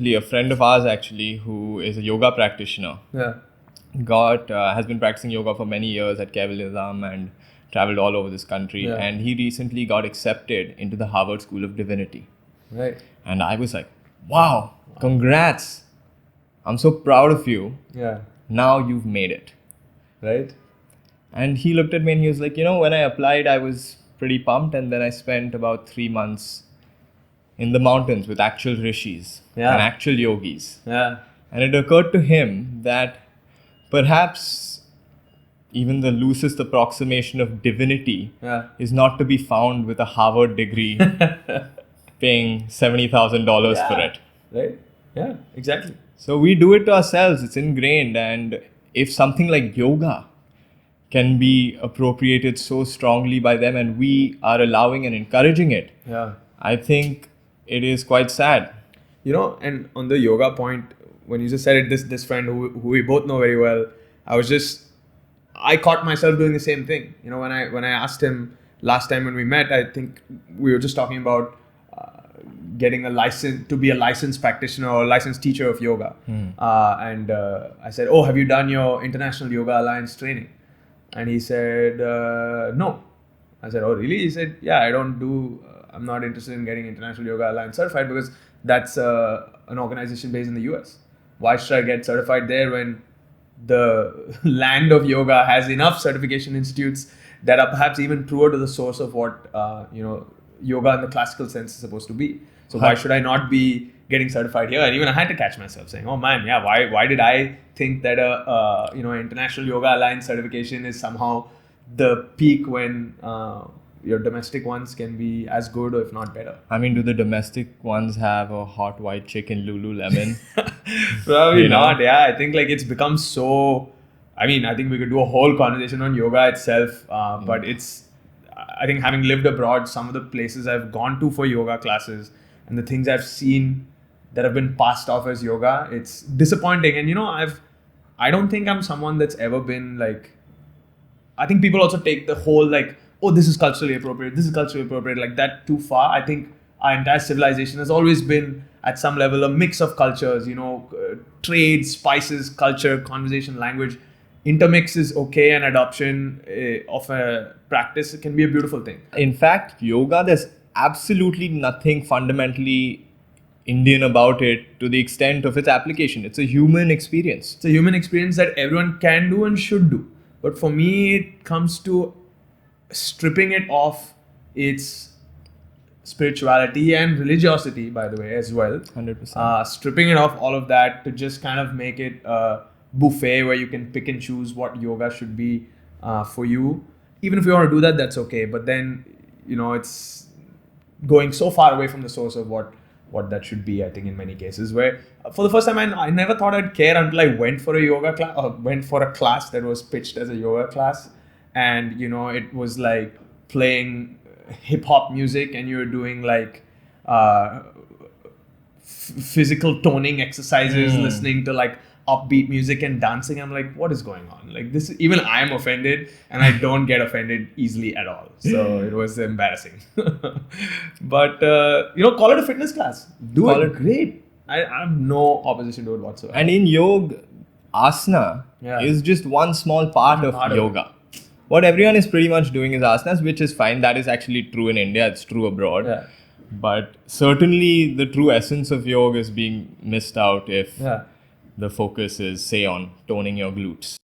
A friend of ours actually, who is a yoga practitioner, Yeah. has been practicing yoga for many years at Kevilism and traveled all over this country. Yeah. And he recently got accepted into the Harvard School of Divinity. Right. And I was like, wow, congrats. I'm so proud of you. Yeah. Now you've made it. Right. And he looked at me and he was like, when I applied, I was pretty pumped. And then I spent about 3 months in the mountains with actual rishis and actual yogis. Yeah. And it occurred to him that perhaps even the loosest approximation of divinity is not to be found with a Harvard degree paying $70,000 for it. Right. Yeah, exactly. So we do it to ourselves. It's ingrained. And if something like yoga can be appropriated so strongly by them and we are allowing and encouraging it, I think it is quite sad. And on the yoga point, when you just said it, this friend who we both know very well, I caught myself doing the same thing. When I asked him last time when we met, I think we were just talking about getting a license to be a licensed practitioner or licensed teacher of yoga. And I said, oh, have you done your International Yoga Alliance training? And he said, no. I said, oh, really? He said, yeah, I'm not interested in getting International Yoga Alliance certified because that's an organization based in the US. Why should I get certified there when the land of yoga has enough certification institutes that are perhaps even truer to the source of what yoga in the classical sense is supposed to be? So why should I not be getting certified here? And even I had to catch myself saying, oh man, yeah, why did I think that International Yoga Alliance certification is somehow the peak when your domestic ones can be as good or if not better? I mean, do the domestic ones have a hot white chick in Lululemon? Probably not. Yeah, I think it's become so. I think we could do a whole conversation on yoga itself, but I think having lived abroad, some of the places I've gone to for yoga classes and the things I've seen that have been passed off as yoga, it's disappointing. And I don't think I'm someone that's ever been I think people also take the whole oh, this is culturally appropriate, like that too far. I think our entire civilization has always been at some level a mix of cultures, trade, spices, culture, conversation, language. Intermix is okay, and adoption of a practice can be a beautiful thing. In fact, yoga, there's absolutely nothing fundamentally Indian about it to the extent of its application. It's a human experience. It's a human experience that everyone can do and should do. But for me, it comes to stripping it off its spirituality and religiosity, by the way, as well. 100%. Stripping it off all of that to just kind of make it a buffet where you can pick and choose what yoga should be for you. Even if you want to do that, that's okay. But then, it's going so far away from the source of what that should be, I think, in many cases, where for the first time, I never thought I'd care until I went for a yoga class, or went for a class that was pitched as a yoga class. And, it was like playing hip hop music and you're doing physical toning exercises, listening to upbeat music and dancing. I'm like, what is going on? This, even I'm offended, and I don't get offended easily at all. So it was embarrassing. But, call it a fitness class. Call it great. I have no opposition to it whatsoever. And in yoga, asana is just one small part of yoga. What everyone is pretty much doing is asanas, which is fine. That is actually true in India. It's true abroad. Yeah. But certainly the true essence of yoga is being missed out if the focus is, say, on toning your glutes.